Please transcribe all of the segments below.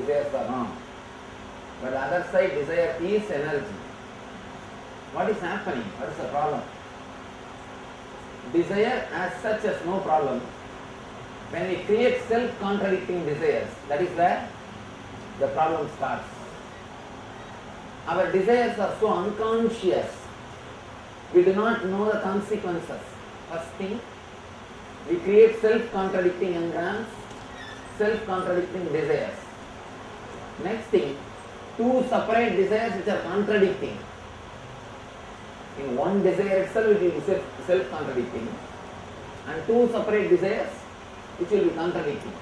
desires are wrong. But the other side, desire is energy. What is happening? What is the problem? Desire as such has no problem. When we create self-contradicting desires, that is where the problem starts. Our desires are so unconscious. We do not know the consequences. First thing, we create self-contradicting engrams, self-contradicting desires. Next thing, two separate desires which are contradicting. In one desire itself it will be self-contradicting, and two separate desires which will be contradicting.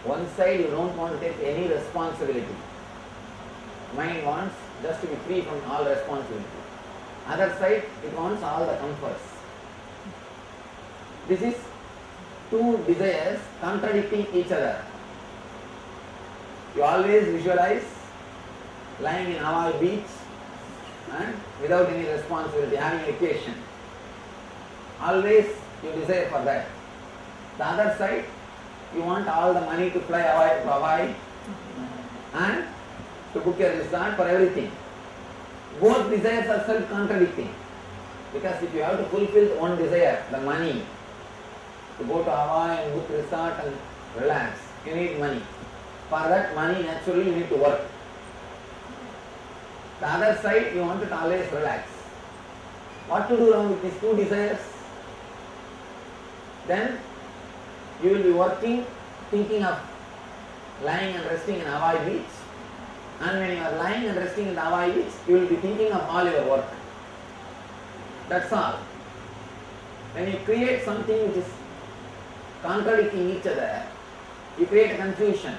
One side you don't want to take any responsibility. Mind wants just to be free from all responsibility. Other side, it wants all the comforts. This is two desires contradicting each other. You always visualize lying in Hawaii beach and without any responsibility, having vacation. Always you desire for that. The other side, you want all the money to fly to Hawaii and to book a resort for everything. Both desires are self-contradicting. Because if you have to fulfill one desire, the money, to go to Hawaii and book a resort and relax, you need money. For that money, naturally you need to work. The other side, you want to always relax. What to do wrong with these two desires? Then you will be working, thinking of lying and resting in Hawaii beach. And when you are lying and resting in the Hawaii beach, you will be thinking of all your work. That's all. When you create something which is contradicting each other, you create a confusion.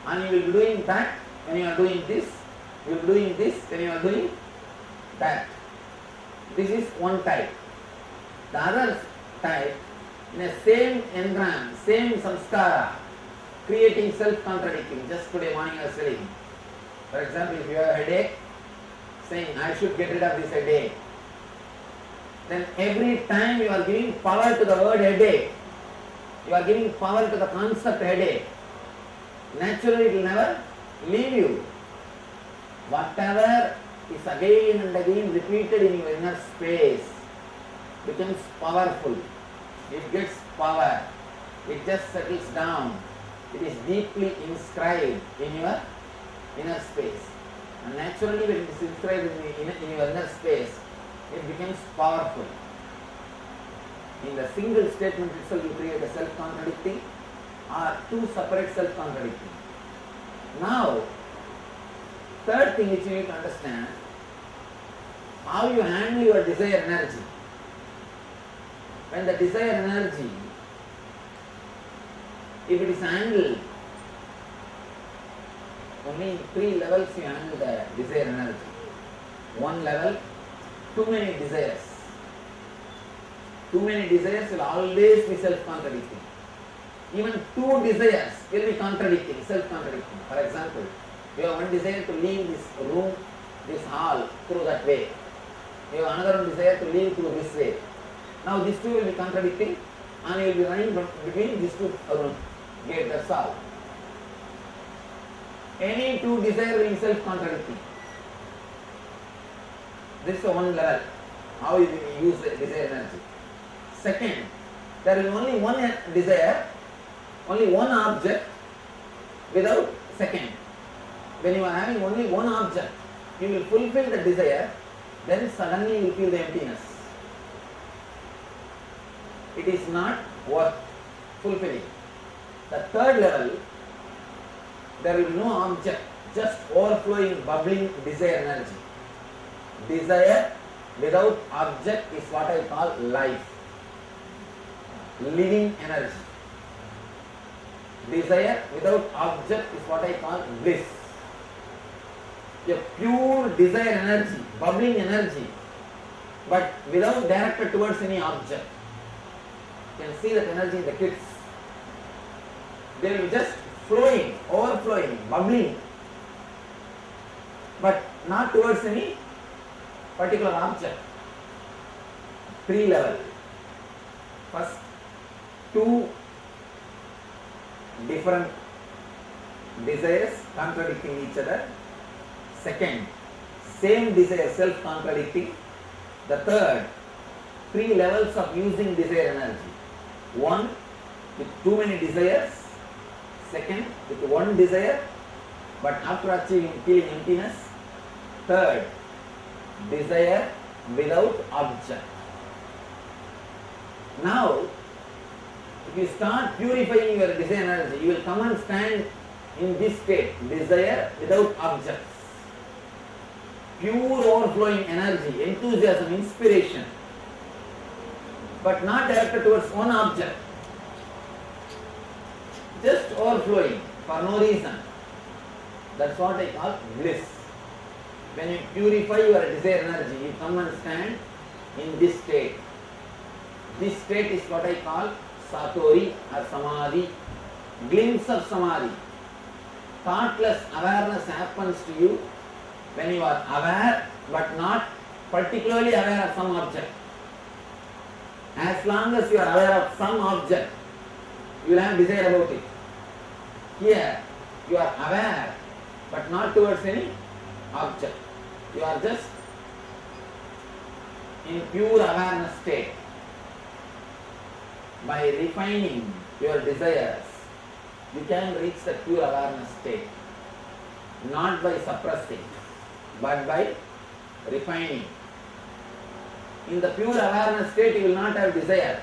And you will be doing that when you are doing this, you will be doing this when you are doing that. This is one type. The other type, in a same engram, same samskara, creating self-contradicting. Just today morning I was saying, for example, if you have a headache, saying I should get rid of this headache, then every time you are giving power to the word headache, you are giving power to the concept headache. Naturally it will never leave you. Whatever is again and again repeated in your inner space becomes powerful. It gets power. It just settles down. It is deeply inscribed in your inner space. And naturally when it is inscribed in your inner space, it becomes powerful. In the single statement itself you create a self-contradicting or two separate self-contradicting. Now, third thing which you need to understand, how you handle your desire energy. When the desire energy, if it is handled, only in three levels you handle the desire energy. One level, too many desires. Too many desires will always be self-contradicting. Even two desires will be contradicting, self-contradicting. For example, you have one desire to leave this room, this hall through that way. You have another one desire to leave through this way. Now these two will be contradicting and you will be running between these two gates, that's all. Any two desires will be self-contradicting. This is one level, how you use the desire energy. Second, there is only one desire, only one object without second. When you are having only one object, you will fulfill the desire, then suddenly you will feel the emptiness. It is not worth fulfilling. The third level, there will be no object, just overflowing, bubbling desire energy. Desire without object is what I call life, living energy. Desire without object is what I call bliss. A pure desire energy, bubbling energy, but without directed towards any object. You can see that energy in the kids. They will be just flowing, overflowing, bubbling, but not towards any particular object. Three level. First, two different desires contradicting each other. Second, same desire self-contradicting. The third, three levels of using desire energy. One, with too many desires. Second, with one desire, but after achieving feeling emptiness. Third, desire without object. Now, if you start purifying your desire energy, you will come and stand in this state, desire without objects. Pure overflowing energy, enthusiasm, inspiration, but not directed towards one object. Just overflowing for no reason. That's what I call bliss. When you purify your desire energy, you come and stand in this state. This state is what I call satori or samadhi, glimpse of samadhi. Thoughtless awareness happens to you when you are aware but not particularly aware of some object. As long as you are aware of some object, you will have desire about it. Here, you are aware but not towards any object. You are just in pure awareness state. By refining your desires, you can reach the pure awareness state. Not by suppressing, but by refining. In the pure awareness state, you will not have desire.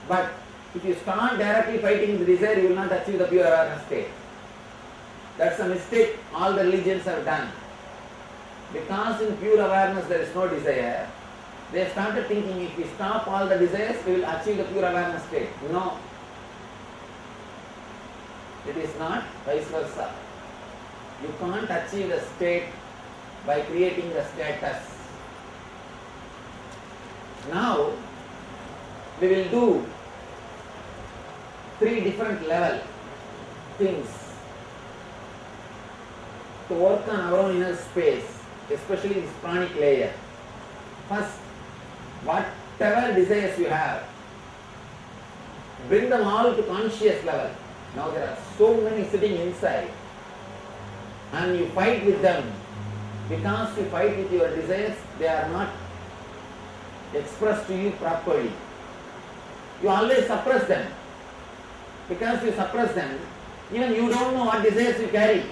But if you start directly fighting the desire, you will not achieve the pure awareness state. That's a mistake all the religions have done. Because in pure awareness there is no desire, they started thinking if we stop all the desires, we will achieve the pure awareness state. No. It is not vice versa. You can't achieve the state by creating the status. Now, we will do three different level things to work on our own inner space, especially this pranic layer. First, whatever desires you have, bring them all to conscious level. Now there are so many sitting inside and you fight with them. Because you fight with your desires, they are not expressed to you properly. You always suppress them. Because you suppress them, even you don't know what desires you carry.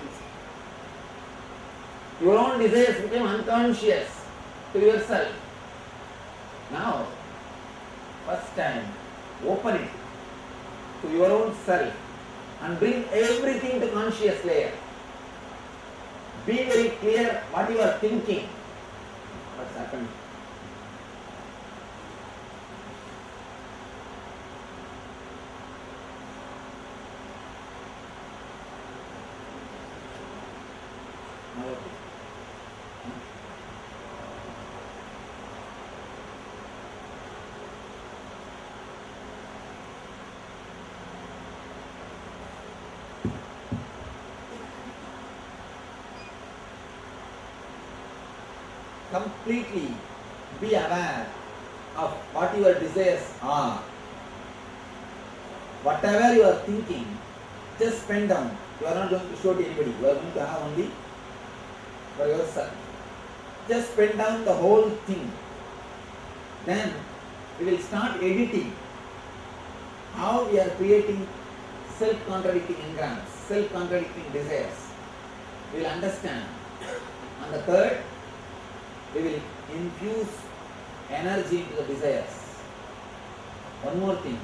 Your own desires become unconscious to yourself. Now, first time, open it to your own self and bring everything to conscious layer. Be very clear what you are thinking. What's happened? Completely be aware of what your desires are. Whatever you are thinking, just pen down. You are not going to show to anybody. You are going to have only for yourself. Just pen down the whole thing. Then we will start editing how we are creating self-contradicting engrams, self-contradicting desires. We will understand. And the third, we will infuse energy into the desires. One more thing.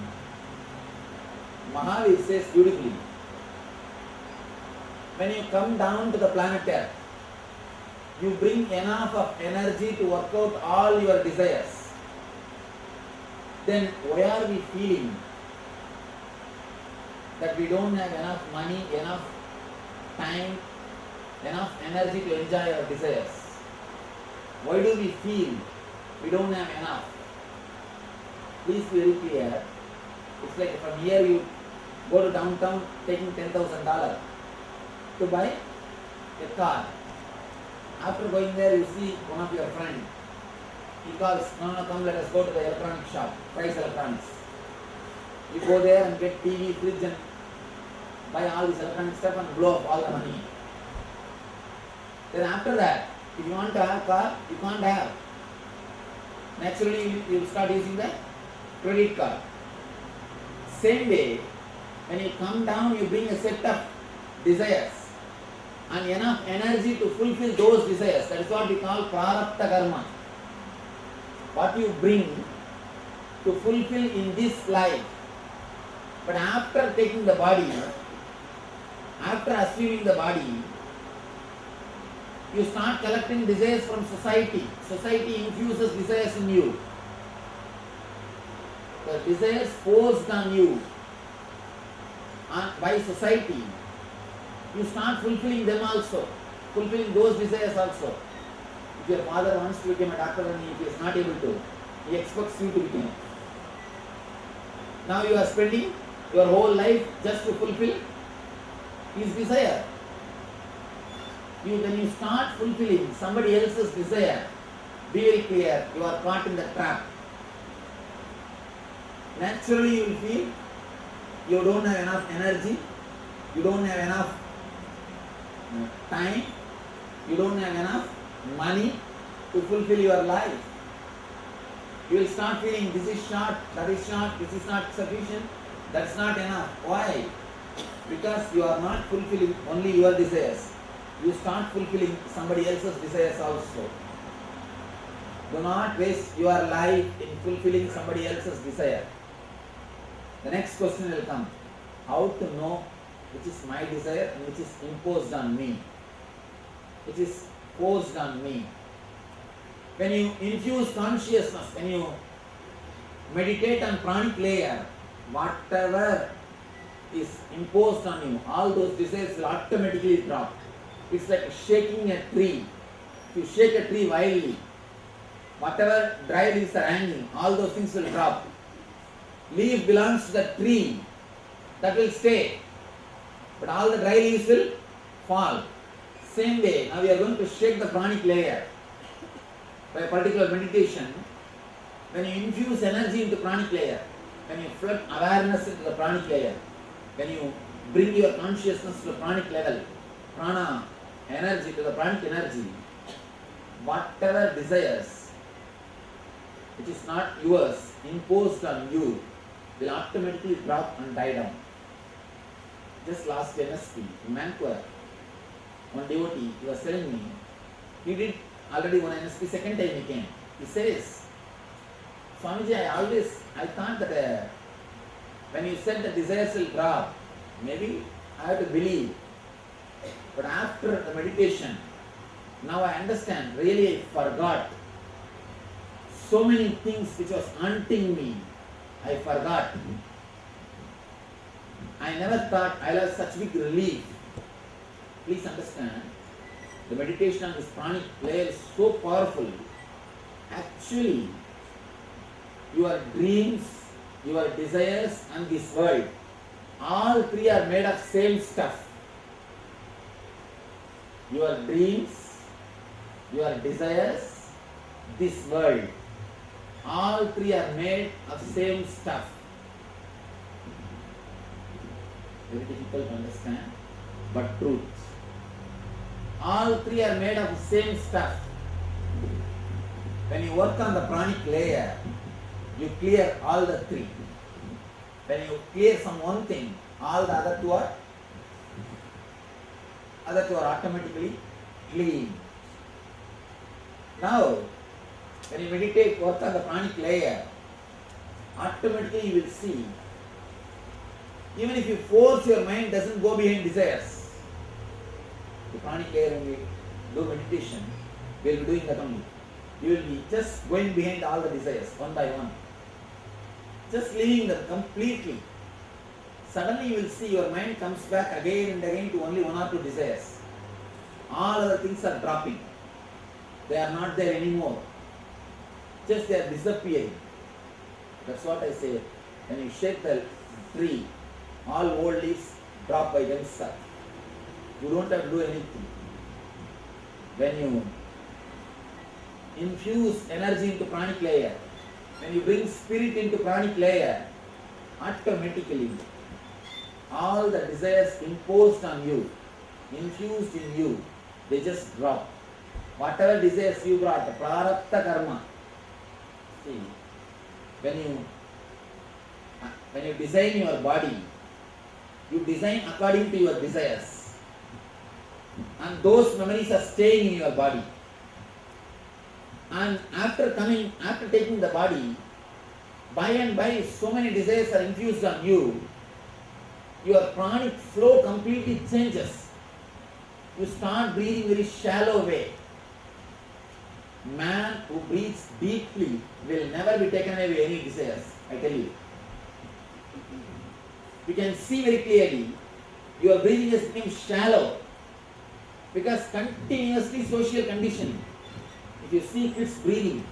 Mahavir says beautifully, when you come down to the planet Earth, you bring enough of energy to work out all your desires. Then why are we feeling that we don't have enough money, enough time, enough energy to enjoy our desires? Why do we feel we don't have enough? Please be very clear. It's like from here you go to downtown taking $10,000 to buy a car. After going there, you see one of your friends. He calls, no, come, let us go to the electronic shop, Price Electronics. You go there and get TV, fridge and buy all this electronic stuff and blow up all the money. Then after that, if you want to have car, you can't have. Naturally, you will start using the credit card. Same way, when you come down, you bring a set of desires and enough energy to fulfill those desires. That is what we call prarabdha karma. What you bring to fulfill in this life. But after taking the body, after assuming the body, you start collecting desires from society. Society infuses desires in you. The desires forced on you by society, you start fulfilling them also, fulfilling those desires also. If your father wants to become a doctor and he is not able to, he expects you to become. Now you are spending your whole life just to fulfill his desire. When you start fulfilling somebody else's desire, be very clear, you are caught in the trap. Naturally you will feel you don't have enough energy, you don't have enough time, you don't have enough money to fulfill your life. You will start feeling this is short, this is not sufficient, that's not enough. Why? Because you are not fulfilling only your desires. You start fulfilling somebody else's desires also. Do not waste your life in fulfilling somebody else's desire. The next question will come. How to know which is my desire and which is imposed on me? Which is forced on me? When you infuse consciousness, when you meditate on pranic layer, whatever is imposed on you, all those desires will automatically drop. It's like shaking a tree. If you shake a tree wildly, whatever dry leaves are hanging, all those things will drop. Leaf belongs to the tree, that will stay. But all the dry leaves will fall. Same way, now we are going to shake the pranic layer by a particular meditation. When you infuse energy into pranic layer, when you flood awareness into the pranic layer, when you bring your consciousness to the pranic level, prana energy to the pranic energy, whatever desires which is not yours, imposed on you, will automatically drop and die down. Just last NSP in Vancouver, one devotee, he was telling me, he did already one NSP, second time he came. He says, Swamiji, I thought that when you said the desires will drop, maybe I have to believe. But after the meditation, now I understand, really I forgot. So many things which was haunting me, I forgot. I never thought I'll have such big relief. Please understand, the meditation on this pranic layer is so powerful. Actually, your dreams, your desires and this world, all three are made of same stuff. Your dreams, your desires, this world, all three are made of same stuff. Very difficult to understand, but truth. All three are made of the same stuff. When you work on the pranic layer, you clear all the three. When you clear some one thing, all the other two are automatically clean. Now, when you meditate, work on the pranic layer, automatically you will see, even if you force your mind, doesn't go behind desires. The pranic layer, when we do meditation, we will be doing that only. You will be just going behind all the desires, one by one. Just leaving them completely. Suddenly you will see your mind comes back again and again to only one or two desires. All other things are dropping. They are not there anymore. Just they are disappearing. That's what I say. When you shake the tree, all old leaves drop by themselves. You don't have to do anything. When you infuse energy into pranic layer, when you bring spirit into pranic layer, automatically all the desires imposed on you, infused in you, they just drop. Whatever desires you brought, prarabdha karma. See, when you design your body, you design according to your desires. And those memories are staying in your body. And after taking the body, by and by so many desires are infused on you, your pranic flow completely changes. You start breathing very shallow way. Man who breathes deeply will never be taken away by any desires, I tell you. You can see very clearly, your breathing has become shallow because continuously social conditioning. If you see kids breathing,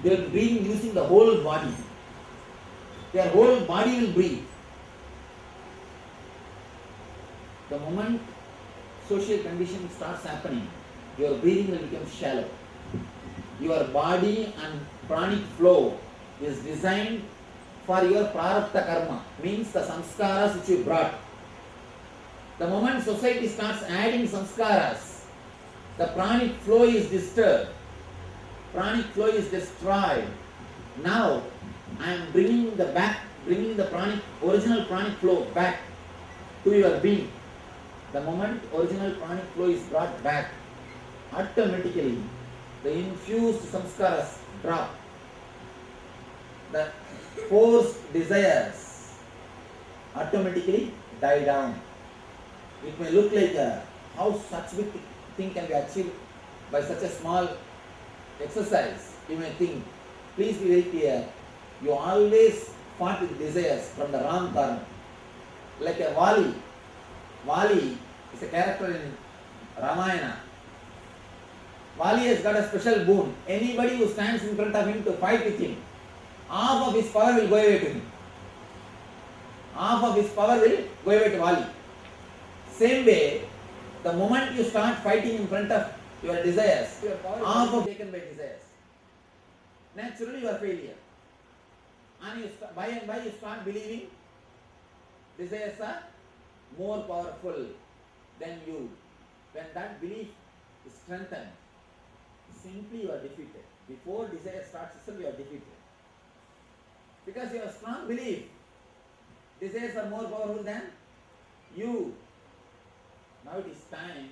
they are breathing using the whole body. Their whole body will breathe. The moment social conditioning starts happening, your breathing will become shallow. Your body and pranic flow is designed for your prarabdha karma, means the samskaras which you brought. The moment society starts adding samskaras, the pranic flow is disturbed. Pranic flow is destroyed. Now I am bringing the original pranic flow back to your being. The moment original pranic flow is brought back, automatically the infused samskaras drop. The forced desires automatically die down. It may look like how such big thing can be achieved by such a small exercise. You may think, please be very clear, you always fought with desires from the wrong karma. Like a Vali. Vali is a character in Ramayana. Vali has got a special boon. Anybody who stands in front of him to fight with him, half of his power will go away to him. Half of his power will go away to Vali. Same way, the moment you start fighting in front of your desires, your power half of taken by desires. Naturally, you are failure. And by and by you start believing desires are more powerful than you. When that belief is strengthened, simply you are defeated. Before desire starts itself, you are defeated. Because you have strong belief, desires are more powerful than you. Now it is time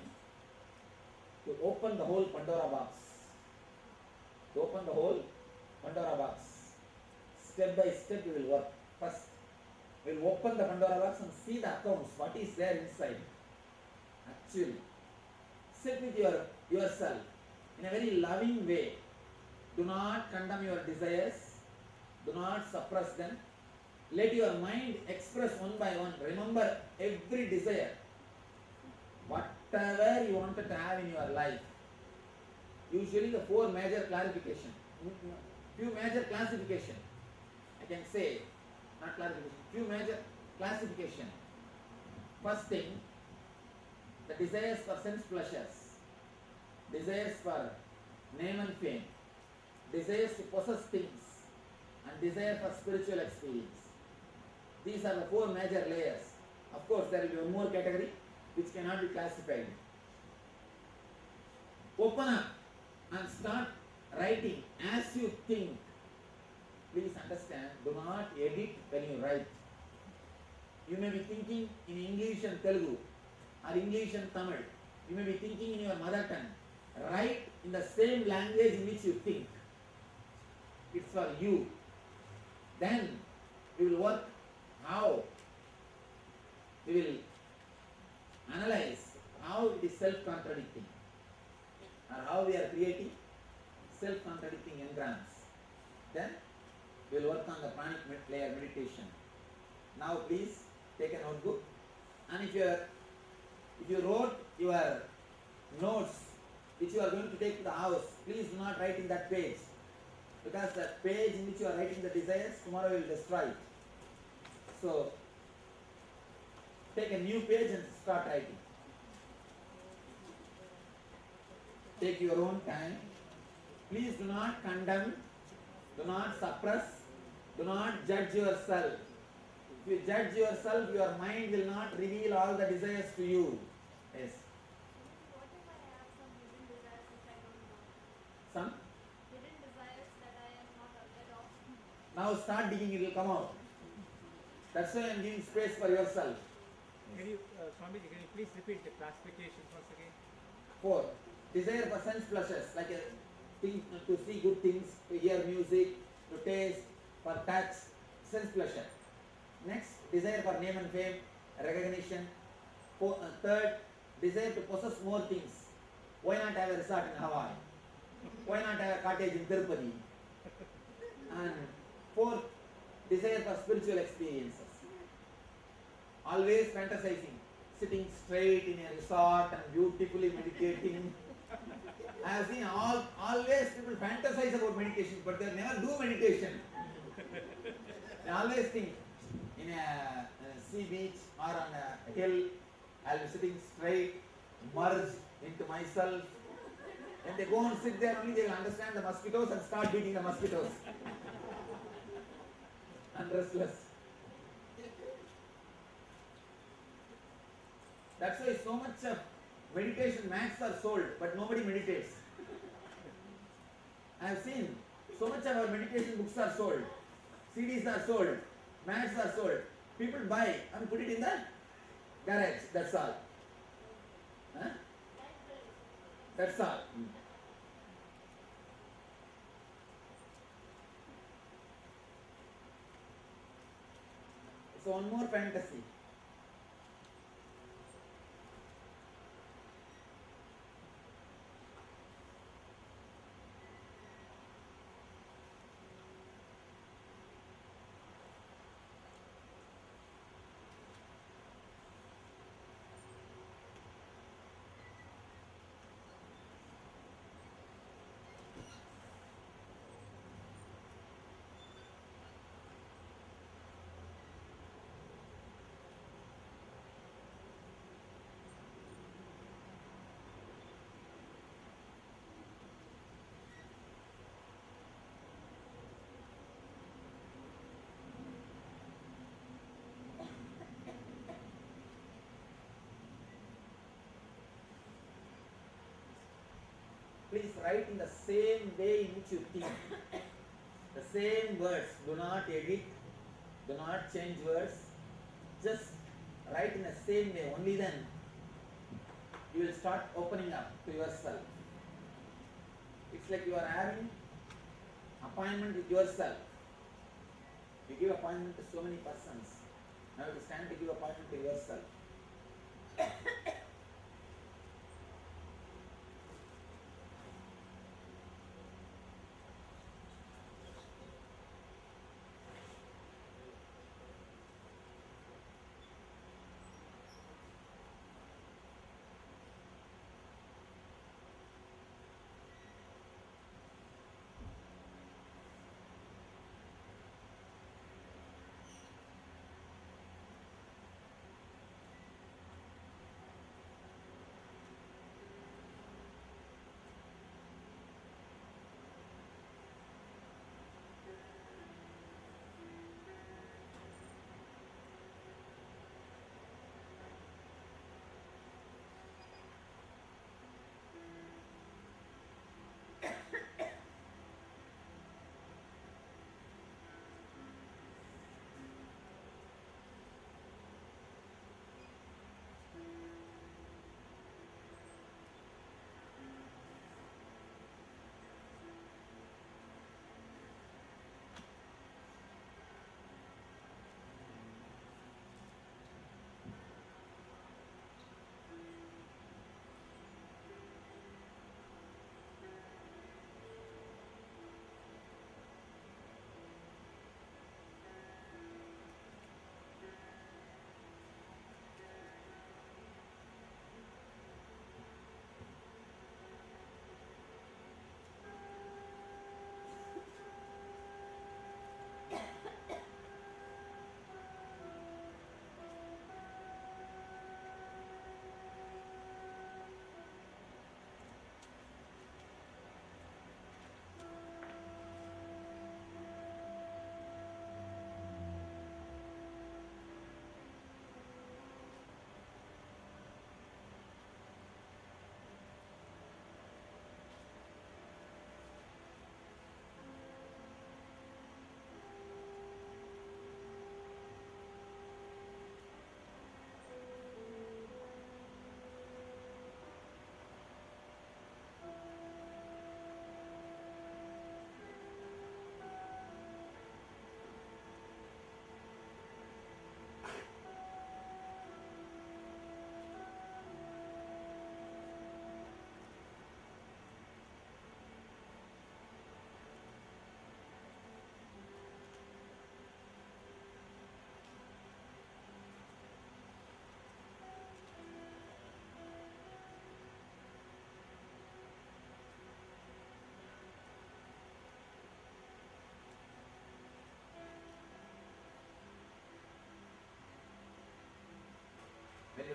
to open the whole Pandora box. To open the whole Pandora box. Step by step we will work. First, we will open the Pandora box and see the accounts, what is there inside. Actually, sit with yourself in a very loving way. Do not condemn your desires. Do not suppress them. Let your mind express one by one. Remember every desire. Whatever you wanted to have in your life. Usually the four major clarification. Few major classification. I can say, not clarification. Few major classification. First thing, the desires for sense pleasures. Desires for name and fame. Desires to possess things. And desire for spiritual experience. These are the four major layers. Of course, there will be one more category which cannot be classified. Open up and start writing as you think. Please understand, do not edit when you write. You may be thinking in English and Telugu or English and Tamil. You may be thinking in your mother tongue. Write in the same language in which you think. It's for you. Then we will work how we will analyze how it is self-contradicting or how we are creating self-contradicting engrams. Then we will work on the pranic layer meditation. Now please take a notebook, and if you wrote your notes which you are going to take to the house, please do not write in that page, because the page in which you are writing the desires, tomorrow you will destroy it. So take a new page and start writing. Take your own time. Please do not condemn, do not suppress, do not judge yourself. If you judge yourself, your mind will not reveal all the desires to you. Yes. What if I have some hidden desires which I don't know? Some? Hidden desires that I am not aware of. Now start digging, it will come out. That's why I am giving space for yourself. Can you, Swamiji, can you please repeat the classifications once again? 4. Desire for sense pleasures, like a thing, to see good things, to hear music, to taste, for touch, sense pleasure. Next, desire for name and fame, recognition. Third, desire to possess more things. Why not have a resort in Hawaii? Why not have a cottage in Tirupati? And fourth, desire for spiritual experiences. Always fantasizing, sitting straight in a resort and beautifully meditating. I have seen always people fantasize about meditation, but they never do meditation. They always think in a sea beach or on a hill, I'll be sitting straight, merged into myself. When they go and sit there, only they will understand the mosquitoes and start beating the mosquitoes. And restless. That's why so much of meditation mats are sold, but nobody meditates. I have seen so much of our meditation books are sold, CDs are sold, mats are sold. People buy and put it in the garage. That's all. Huh? That's all. So one more fantasy. Please write in the same way in which you think. The same words. Do not edit. Do not change words. Just write in the same way. Only then you will start opening up to yourself. It's like you are having appointment with yourself. You give appointment to so many persons. Now it is time to give appointment to yourself.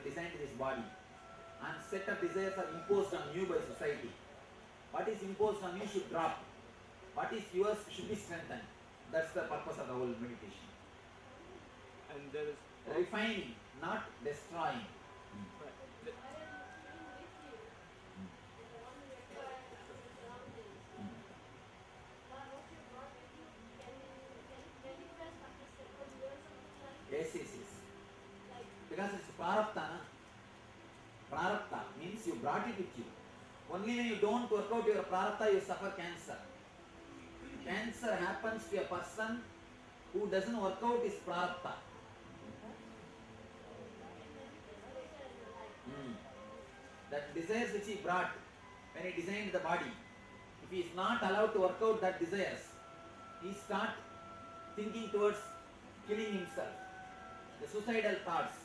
have designed this body, and set of desires are imposed on you by society. What is imposed on you should drop. What is yours should be strengthened. That's the purpose of the whole meditation. And there is Refining, not destroying. right. Yes, yes, yes. Because it's prarabdha. Prarabdha means you brought it with you. Only when you don't work out your prarabdha, you suffer cancer. Cancer happens to a person who doesn't work out his prarabdha. That desires which he brought when he designed the body, if he is not allowed to work out that desires, he start thinking towards killing himself. The suicidal thoughts.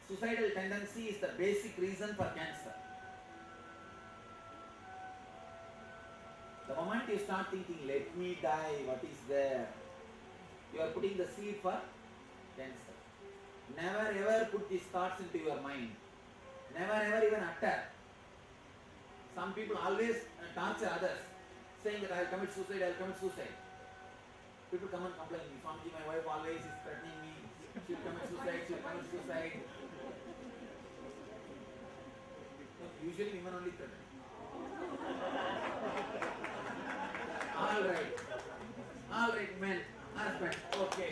Suicidal tendency is the basic reason for cancer. The moment you start thinking, let me die, what is there? You are putting the seed for cancer. Never ever put these thoughts into your mind. Never ever even utter. Some people always torture others, saying that I will commit suicide, I will commit suicide. People come and complain to me, Swamiji, my wife always is threatening me, she will commit suicide, she will commit suicide. No, usually women only threaten. Alright, men, husband, okay.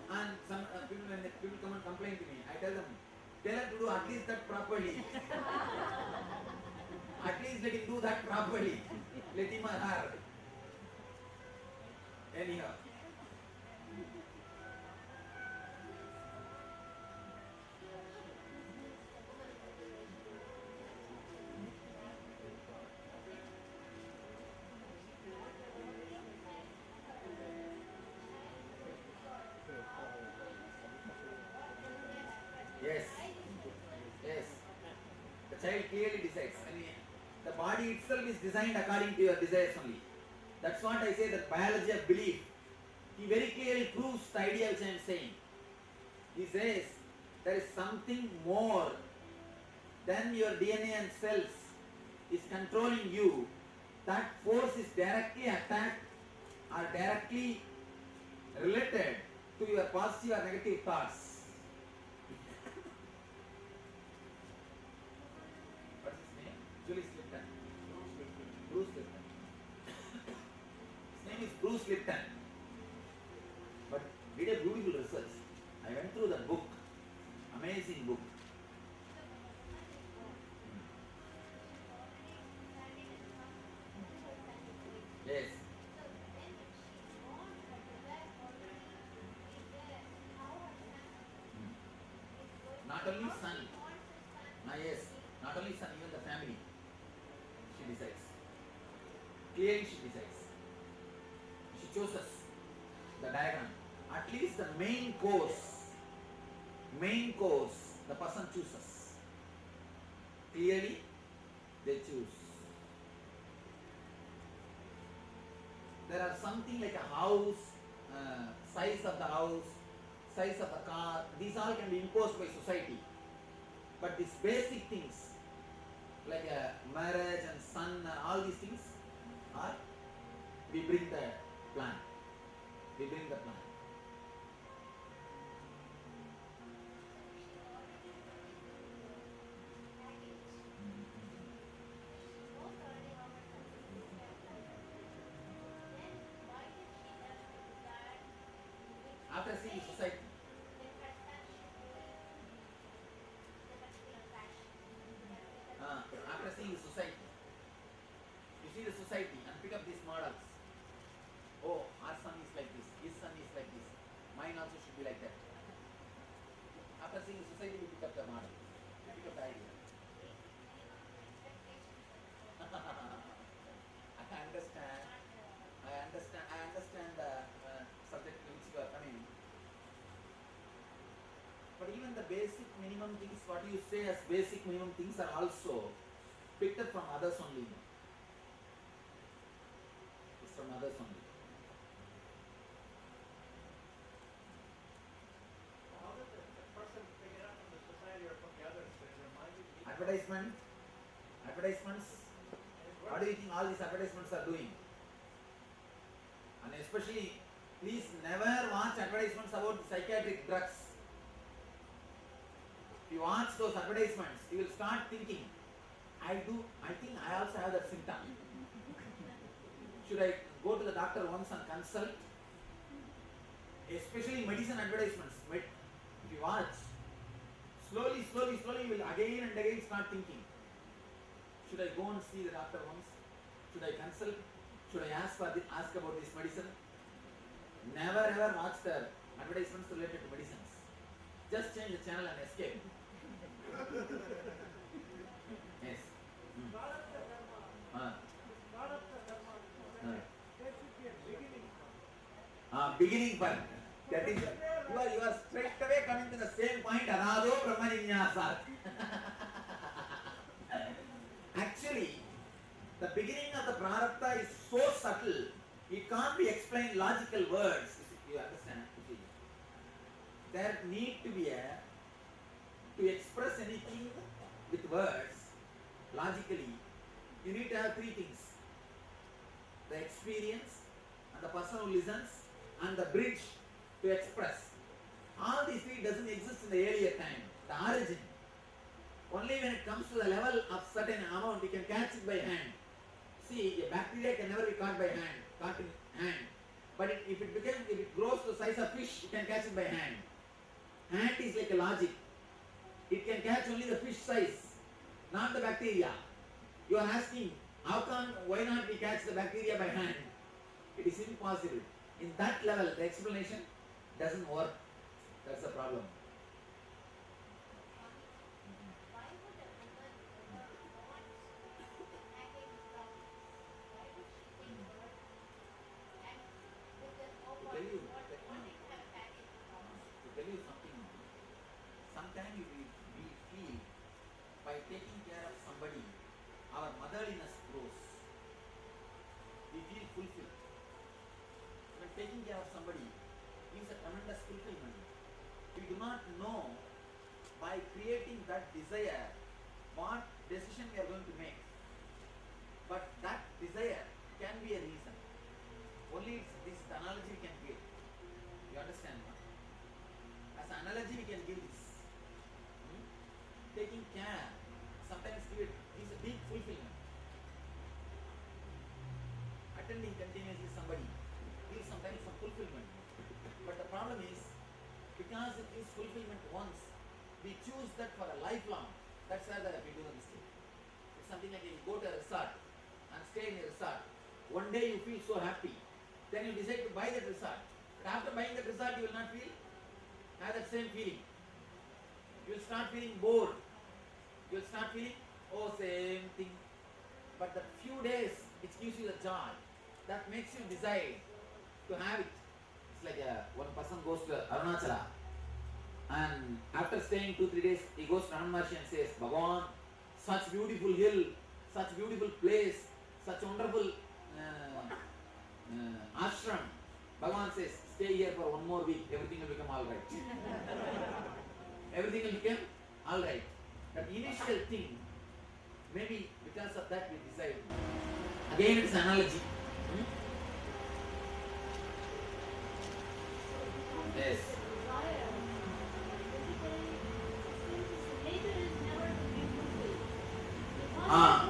And some people, when people come and complain to me, I tell them, tell her to do at least that properly. At least let him do that properly. Let him or her. Anyhow. Yes. The child clearly decides. I mean, the body itself is designed according to your desires only. That's what I say, that biology of belief. He very clearly proves the idea which I am saying. He says there is something more than your DNA and cells is controlling you. That force is directly attacked or directly related to your positive or negative thoughts. What's his name? Julius Lipton. Bruce Lipton. His name is Bruce Lipton. But did a beautiful research. I went through the book. Amazing book. Yes. Not only son. Yes. Not only son, even the family. She decides. Clearly she decides. She chooses the diagram. At least the main course, the person chooses. Clearly they choose. There are something like a house, size of the house, size of the car, these all can be imposed by society. But these basic things, like a marriage and son, all these things are, we bring the plan. We bring the plan. After seeing society, after seeing the society, you see the society and pick up these models. Oh, our son is like this, his son is like this, mine also should be like that. After seeing the society, we pick up the model, we pick up the idea. I understand the subject to which you are coming. But even the basic minimum things, what you say as basic minimum things are also picked up from others only. It's from others only. How does the person figure out from the Advertisements. What do you think all these advertisements are doing? And especially, please never watch advertisements about psychiatric drugs. If you watch those advertisements, you will start thinking, I think I also have that symptom. Should I go to the doctor once and consult? Especially medicine advertisements. If you watch, slowly you will again and again start thinking, should I go and see the doctor once? Should I consult? Should I ask about this medicine? Never ever watch the advertisements related to medicines. Just change the channel and escape. Yes. Beginning point. That is, you are straight away coming to the same point. Anado Brahmaninyasat. Actually, the beginning of the prarabdha is so subtle, it can't be explained logical words. You understand? There need to be to express anything with words, logically, you need to have three things. The experience, and the person who listens, and the bridge to express. All these three doesn't exist in the earlier time, the origin. Only when it comes to the level of certain amount, you can catch it by hand. See, a bacteria can never be caught by hand, But if it grows to the size of fish, you can catch it by hand. Hand is like a logic. It can catch only the fish size, not the bacteria. You are asking, why not we catch the bacteria by hand? It is impossible. In that level, the explanation doesn't work. That's the problem. Why would a woman want hanging from? Why would she think bird? And with the hope of tell you, wanting to have hanging from? To tell you something, sometimes we feel by taking care of somebody, our motherliness grows. We feel fulfilled. When taking care of somebody gives a tremendous fulfillment. We do not know by creating that desire what decision we are going to make. But that desire can be a reason. Only this analogy we can give. You understand? As an analogy we can give this. Taking care sometimes gives a deep fulfillment. Attending continuously somebody gives sometimes some fulfillment. But the problem is, because it gives fulfillment once, we choose that for a lifelong. That's where we do the mistake. It's something like you go to a resort and stay in a resort. One day you feel so happy. Then you decide to buy that resort. But after buying that resort, you will not have that same feeling. You will start feeling bored. You will start feeling, same thing. But the few days, it gives you the joy. That makes you decide to have it. It's like one person goes to Arunachala, and after staying 2-3 days, he goes to Raman Maharshi and says, Bhagavan, such beautiful hill, such beautiful place, such wonderful ashram. Bhagavan says, stay here for one more week, everything will become alright. Everything will become alright. That initial thing, maybe because of that we decide. Again, it's analogy. Yes.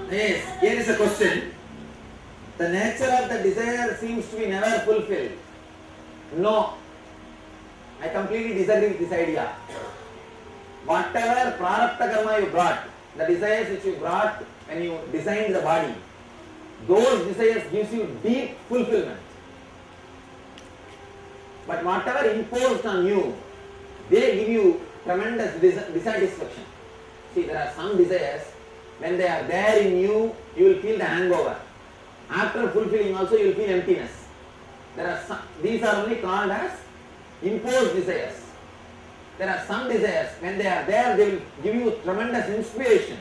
Yes, here is a question. The nature of the desire seems to be never fulfilled. No. I completely disagree with this idea. Whatever prarabdha karma you brought, the desires which you brought when you designed the body, those desires gives you deep fulfillment. But whatever imposed on you, they give you tremendous dissatisfaction. See, there are some desires, when they are there in you, you will feel the hangover. After fulfilling also, you will feel emptiness. These are only called as imposed desires. There are some desires, when they are there, they will give you tremendous inspiration,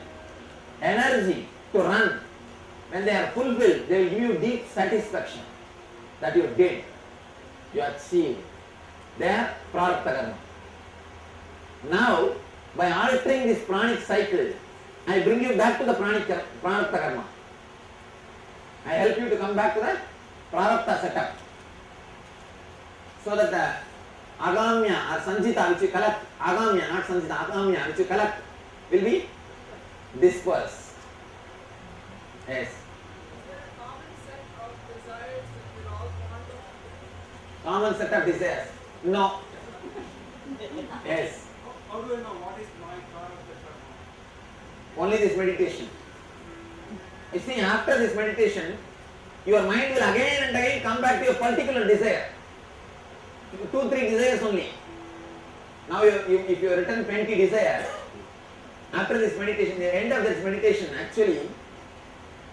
energy to run. When they are fulfilled, they will give you deep satisfaction that you did. You achieved. They are prarabdha karma. Now, by altering this pranic cycle, I bring you back to the Pranic karma. I help you to come back to the prarabdha setup. So that the agamya or sanjita which you collect, agamya, not sanjita, agamya which you collect will be dispersed. Yes. Is there a common set of desires that we all want of? Common set of desires? No. Yes. How do I know what is my prarabdha karma? Only this meditation. You see, after this meditation, your mind will again and again come back to your particular desire. 2-3 desires only. Now, if you have written 20 desires, after this meditation, the end of this meditation, actually,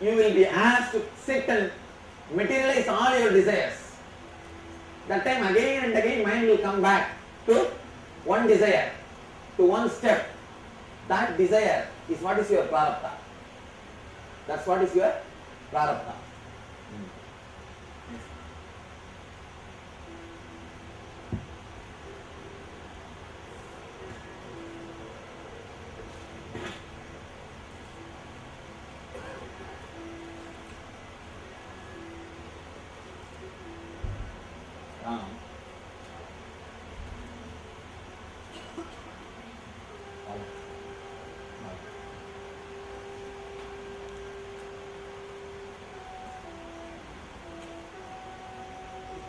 you will be asked to sit and materialize all your desires. That time, again and again, mind will come back to one desire, to one step. That desire is what is your prarabdha. That's what is your prarabdha.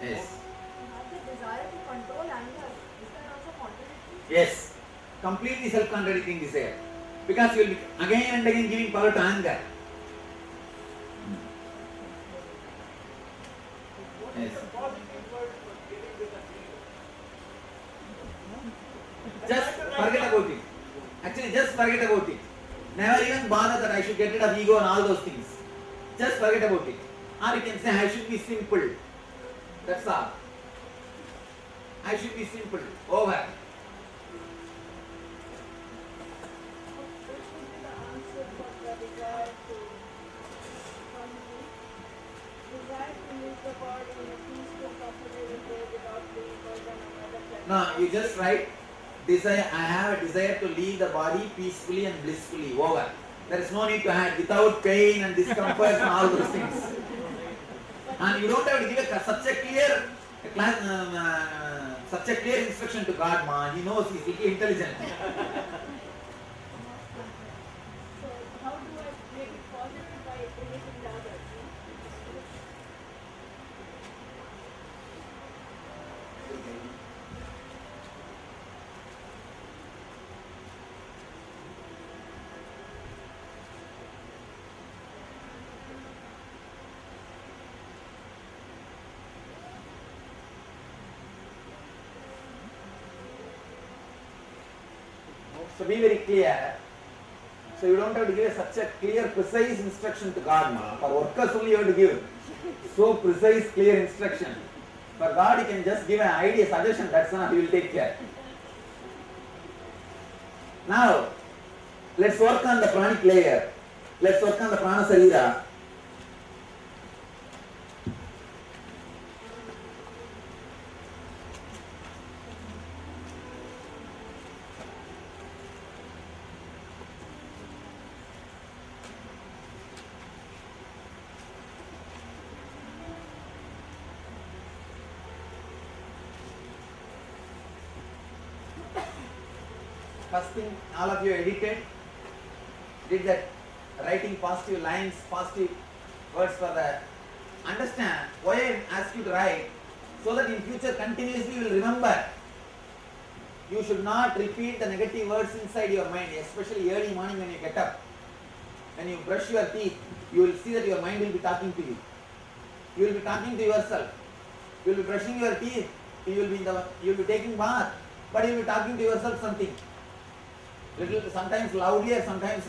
Yes. Have the desire to control anger. Is that also contradictory? Yes. Completely self-contradicting desire. Because you will be again and again giving power to anger. What Yes. is the positive word for giving with a feeling? Just forget about it. Actually, just forget about it. Never even bother that I should get rid of ego and all those things. Just forget about it. Or you can say, I should be simple. That's all. I should be simple. Over. What should be the answer for the desire to use the body in a peaceful, comfortable way without being burdened on other planets? No, you just write desire. I have a desire to leave the body peacefully and blissfully. Over. There is no need to add without pain and discomfort and all those things. And you don't have to give such a clear instruction to God, man. He knows, he's little intelligent. So how do I make it positive by imitating the others? So be very clear. So you don't have to give such a clear, precise instruction to God, ma. For workers only you have to give so precise, clear instruction. For God, you can just give an idea, suggestion. That's enough. He will take care. Now, let's work on the pranic layer. Let's work on the prana sarira. First thing, all of you edited, did that writing positive lines, positive words for the. Understand why I ask you to write, so that in future continuously you will remember. You should not repeat the negative words inside your mind, especially early morning when you get up. When you brush your teeth, you will see that your mind will be talking to you. You will be talking to yourself. You will be brushing your teeth. You will be taking bath, but you will be talking to yourself something. Little, sometimes loudly or sometimes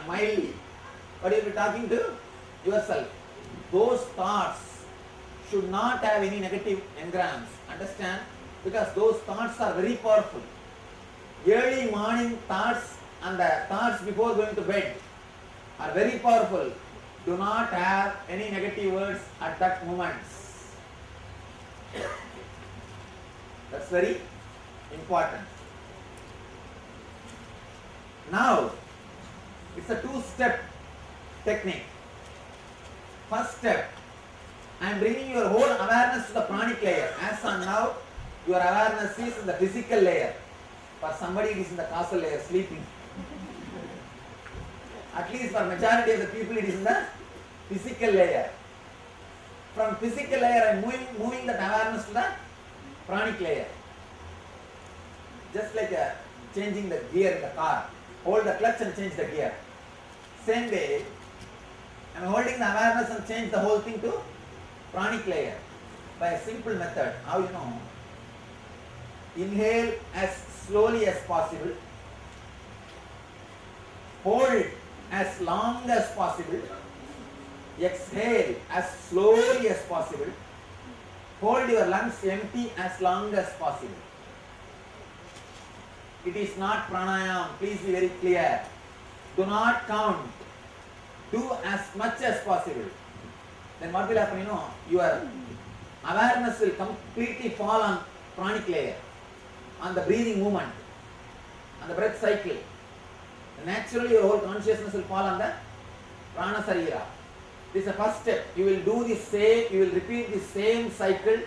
mildly, but you will be talking to yourself. Those thoughts should not have any negative engrams. Understand? Because those thoughts are very powerful. Early morning thoughts and the thoughts before going to bed are very powerful. Do not have any negative words at that moment. That's very important. Now, It's a two-step technique. First step, I am bringing your whole awareness to the pranic layer. As on now, your awareness is in the physical layer. For somebody it is in the causal layer, sleeping. At least for majority of the people it is in the physical layer. From physical layer I am moving that awareness to the pranic layer. Just like changing the gear in the car. Hold the clutch and change the gear. Same way, I am holding the awareness and change the whole thing to pranic layer by a simple method. How you know? Inhale as slowly as possible. Hold as long as possible. Exhale as slowly as possible. Hold your lungs empty as long as possible. It is not pranayam. Please be very clear. Do not count. Do as much as possible. Then what will happen? You know, your awareness will completely fall on pranic layer, on the breathing movement, on the breath cycle. Naturally, your whole consciousness will fall on the prana sarira. This is the first step. You will do the same. You will repeat the same cycle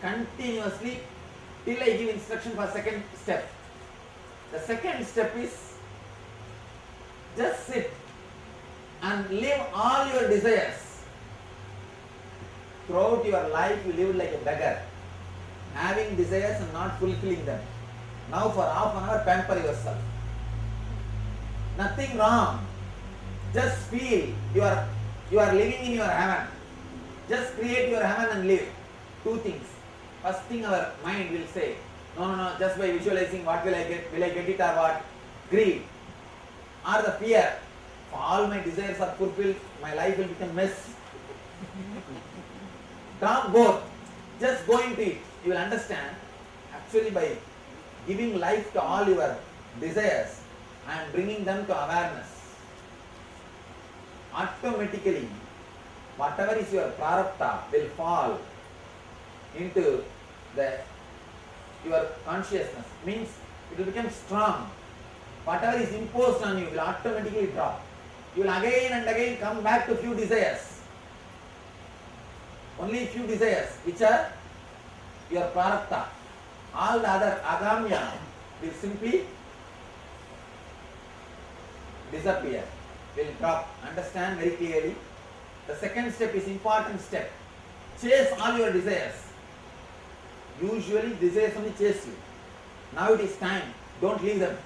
continuously till I give instruction for second step. The second step is just sit and live all your desires. Throughout your life you live like a beggar, having desires and not fulfilling them. Now for half an hour pamper yourself. Nothing wrong. Just feel you are living in your heaven. Just create your heaven and live. Two things. First thing our mind will say, no, just by visualizing what will I get it or what? Greed. Or the fear. If all my desires are fulfilled, my life will become mess. Drop both. Just go into it. You will understand. Actually by giving life to all your desires, I am bringing them to awareness. Automatically, whatever is your prarabdha will fall into your consciousness. Means it will become strong. Whatever is imposed on you will automatically drop. You will again and again come back to few desires. Only few desires which are your prarabdha. All the other agamya will simply disappear, will drop. Understand very clearly. The second step is important step. Chase all your desires. Usually desires only chase you. Now it is time. Don't leave them.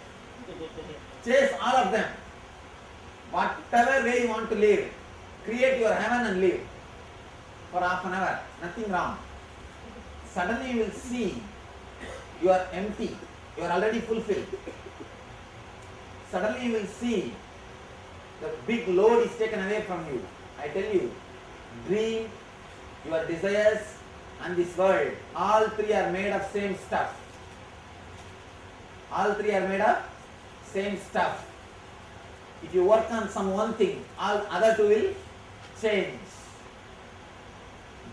Chase all of them. Whatever way you want to live, create your heaven and live. For half an hour, nothing wrong. Suddenly you will see you are empty. You are already fulfilled. Suddenly you will see the big load is taken away from you. I tell you, dream, your desires and this world, all three are made of same stuff. All three are made of same stuff. If you work on some one thing, all other two will change.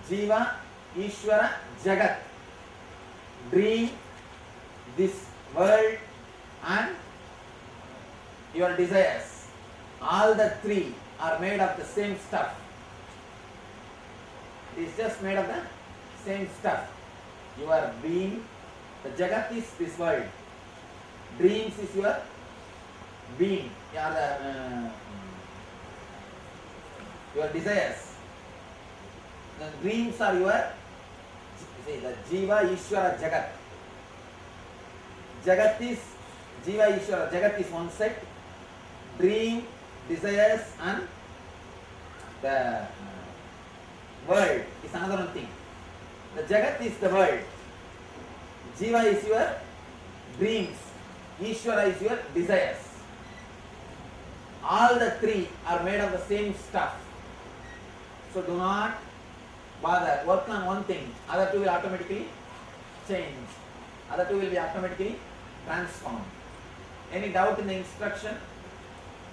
Jiva, Ishvara, Jagat. Dream, this world and your desires. All the three are made of the same stuff. It is just made of the same stuff. Your being, the Jagat is this world. Dreams is your being. Your desires. The dreams are your, see, the Jiva, Ishvara, Jagat. Jagat is, Jiva, Ishvara, Jagat is one set. Dream, desires and the world is another one thing. The Jagat is the world. Jiva is your dreams. Ishvara is your desires. All the three are made of the same stuff. So do not bother. Work on one thing. Other two will automatically change. Other two will be automatically transformed. Any doubt in the instruction?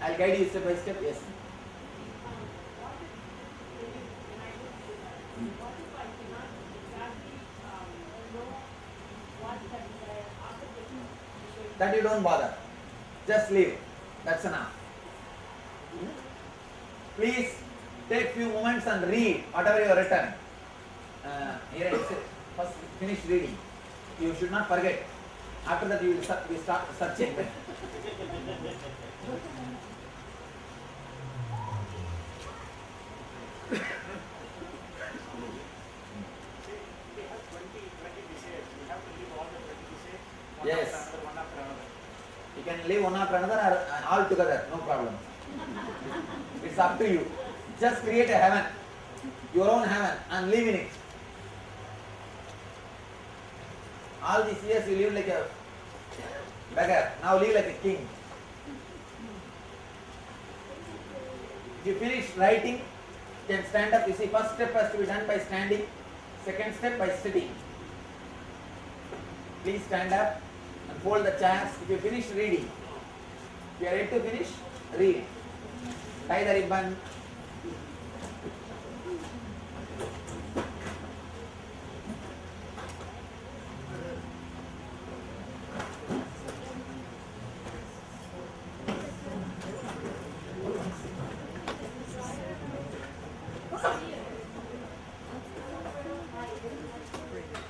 I will guide you step by step. Yes. That you don't bother. Just leave. That's enough. Please take few moments and read whatever you have written. Here I say, first finish reading. You should not forget. After that, you will start searching. We have 20 desires. We have to live all the 20 desires. Yes. One after another. You can live one after another or all together, no problem. It's up to you. Just create a heaven, your own heaven, and live in it. All these years you live like a beggar, now live like a king. If you finish writing, you can stand up. You see, first step has to be done by standing, second step by sitting. Please stand up and fold the chairs. If you finish reading, if you are ready to finish, read. Tie the ribbon.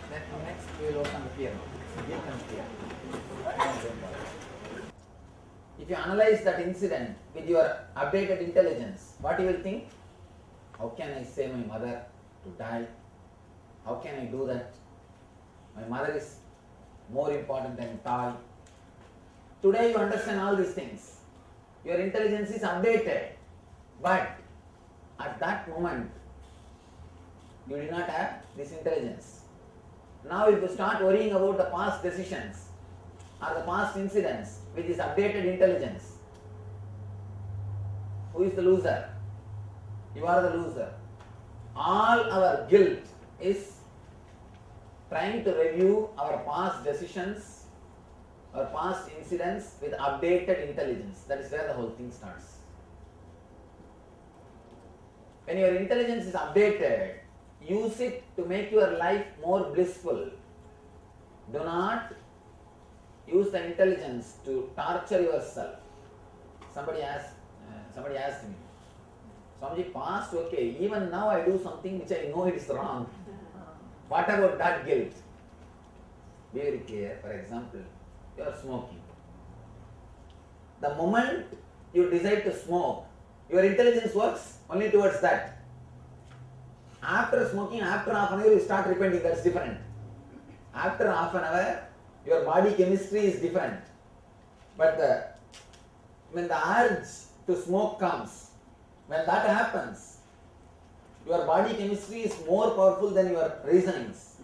Then next we will open the piano. You can hear. If you analyze that incident with your updated intelligence, what you will think? How can I save my mother to die? How can I do that? My mother is more important than toy. Today you understand all these things. Your intelligence is updated. But at that moment, you did not have this intelligence. Now if you start worrying about the past decisions or the past incidents with this updated intelligence, who is the loser? You are the loser. All our guilt is trying to review our past decisions, our past incidents with updated intelligence. That is where the whole thing starts. When your intelligence is updated, use it to make your life more blissful. Do not use the intelligence to torture yourself. Somebody asked me, Swamiji, past okay, even now I do something which I know it is wrong. What about that guilt? Be very clear. For example, you are smoking. The moment you decide to smoke, your intelligence works only towards that. After smoking, after half an hour, you start repenting. That's different. After half an hour, your body chemistry is different. But when the urge to smoke comes, when that happens, your body chemistry is more powerful than your reasonings.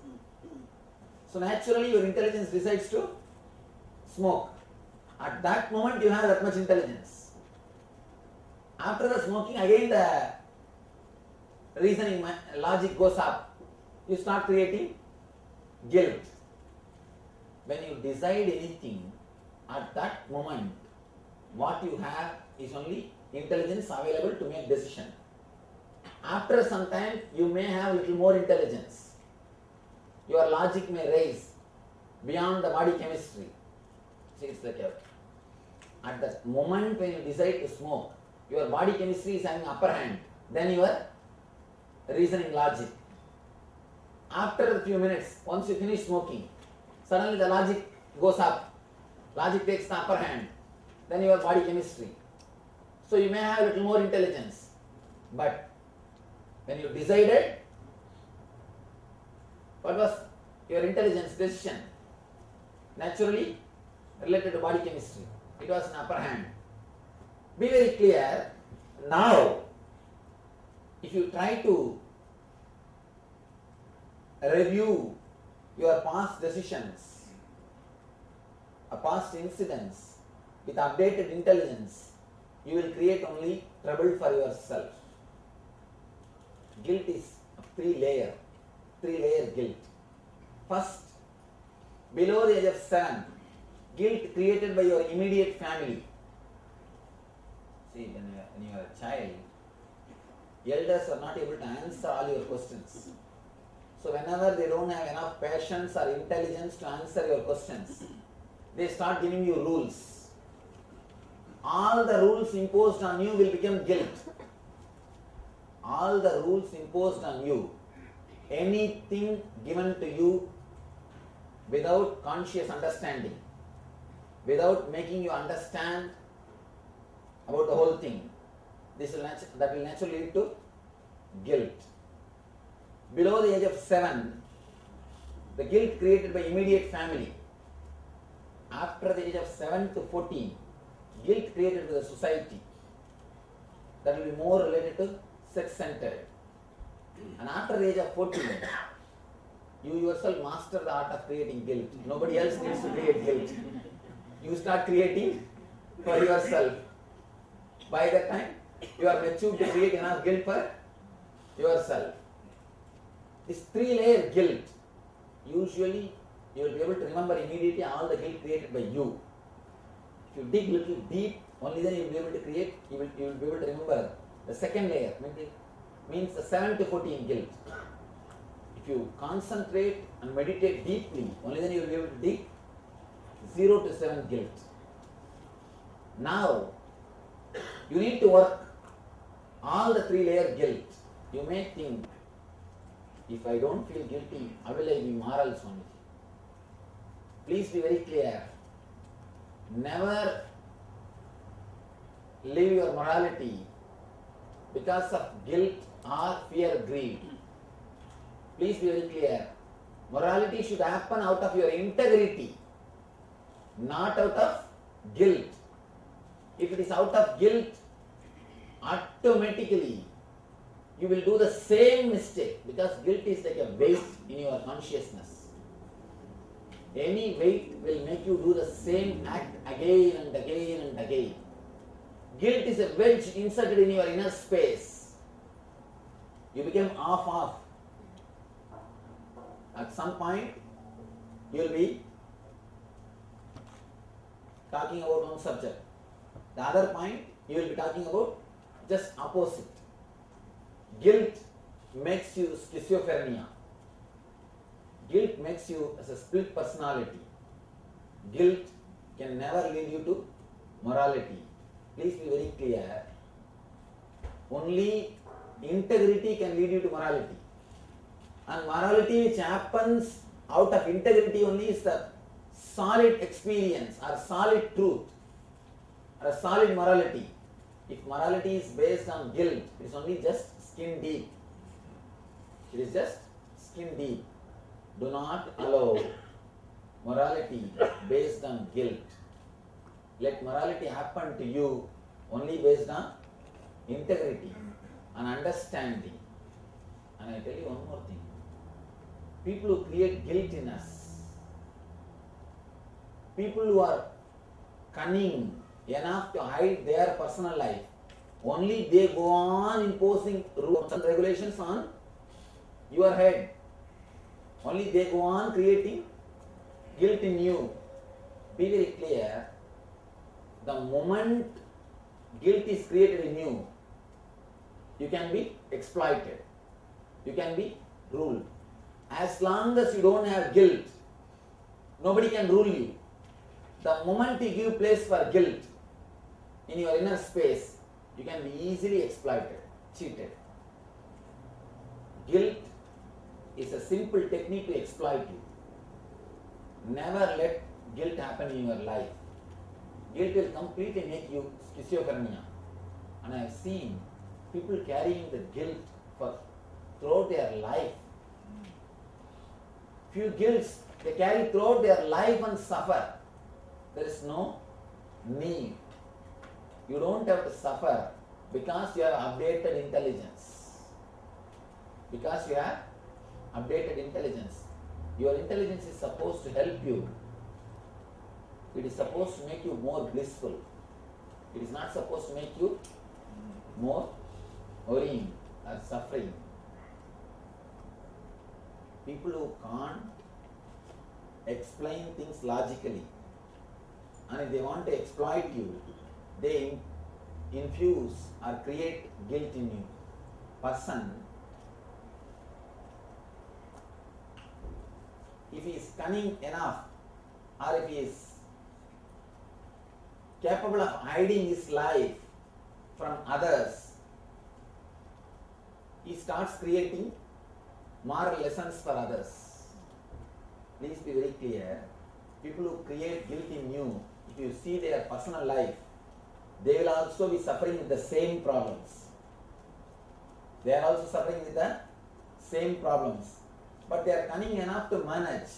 So naturally, your intelligence decides to smoke. At that moment, you have that much intelligence. After the smoking, again the reasoning logic goes up. You start creating guilt. When you decide anything, at that moment, what you have is only intelligence available to make decision. After some time, you may have little more intelligence. Your logic may rise beyond the body chemistry. See, it's like at the moment when you decide to smoke, your body chemistry is having upper hand than your reasoning logic. After a few minutes, once you finish smoking, suddenly the logic goes up. Logic takes the upper hand than your body chemistry. So you may have a little more intelligence. But when you decided, what was your intelligence decision? Naturally related to body chemistry. It was an upper hand. Be very clear. Now, if you try to review your past decisions, past incidents with updated intelligence, you will create only trouble for yourself. Guilt is a three-layer guilt. First, below the age of 7, guilt created by your immediate family. See, when you are a child, elders are not able to answer all your questions. So whenever they don't have enough patience or intelligence to answer your questions, they start giving you rules. All the rules imposed on you will become guilt. all the rules imposed on you, anything given to you without conscious understanding, without making you understand about the whole thing, that will naturally lead to guilt. Below the age of 7, the guilt created by immediate family. After the age of 7 to 14, guilt created by the society. That will be more related to sex-centered. And after the age of 14, you yourself master the art of creating guilt. Nobody else needs to create guilt. You start creating for yourself. By that time, you are mature to create enough guilt for yourself. This 3-layer guilt, usually you will be able to remember immediately all the guilt created by you. If you dig little deep, only then you will be able to create, you will be able to remember the second layer, means the 7 to 14 guilt. If you concentrate and meditate deeply, only then you will be able to dig 0 to 7 guilt. Now, you need to work all the 3-layer guilt. You may think, if I don't feel guilty, how will I be moral, Swamiji? Please be very clear. Never live your morality because of guilt or fear, greed. Please be very clear. Morality should happen out of your integrity, not out of guilt. If it is out of guilt, automatically you will do the same mistake, because guilt is like a weight in your consciousness. Any weight will make you do the same act again and again and again. Guilt is a wedge inserted in your inner space. You become off. At some point, you will be talking about one subject. The other point, you will be talking about just opposite. Guilt makes you schizophrenia. Guilt makes you as a split personality. Guilt can never lead you to morality. Please be very clear. Only integrity can lead you to morality. And morality which happens out of integrity only is the solid experience or solid truth or a solid morality. If morality is based on guilt, it is only just skin deep. It is just skin deep. Do not allow morality based on guilt. Let morality happen to you only based on integrity and understanding. And I tell you one more thing. People who create guilt in us, people who are cunning enough to hide their personal life, only they go on imposing rules and regulations on your head. Only they go on creating guilt in you. Be very clear. The moment guilt is created in you, you can be exploited. You can be ruled. As long as you don't have guilt, nobody can rule you. The moment you give place for guilt in your inner space, you can be easily exploited, cheated. Guilt is a simple technique to exploit you. Never let guilt happen in your life. Guilt will completely make you schizophrenia. And I have seen people carrying the guilt for throughout their life. Few guilts they carry throughout their life and suffer. There is no need. You don't have to suffer because you have updated intelligence. Because you have updated intelligence. Your intelligence is supposed to help you. It is supposed to make you more blissful. It is not supposed to make you more worrying or suffering. People who can't explain things logically, and if they want to exploit you, they infuse or create guilt in you. Person, if he is cunning enough, or if he is capable of hiding his life from others, he starts creating moral lessons for others. Please be very clear. People who create guilt in you, if you see their personal life, they will also be suffering with the same problems. They are also suffering with the same problems. But they are cunning enough to manage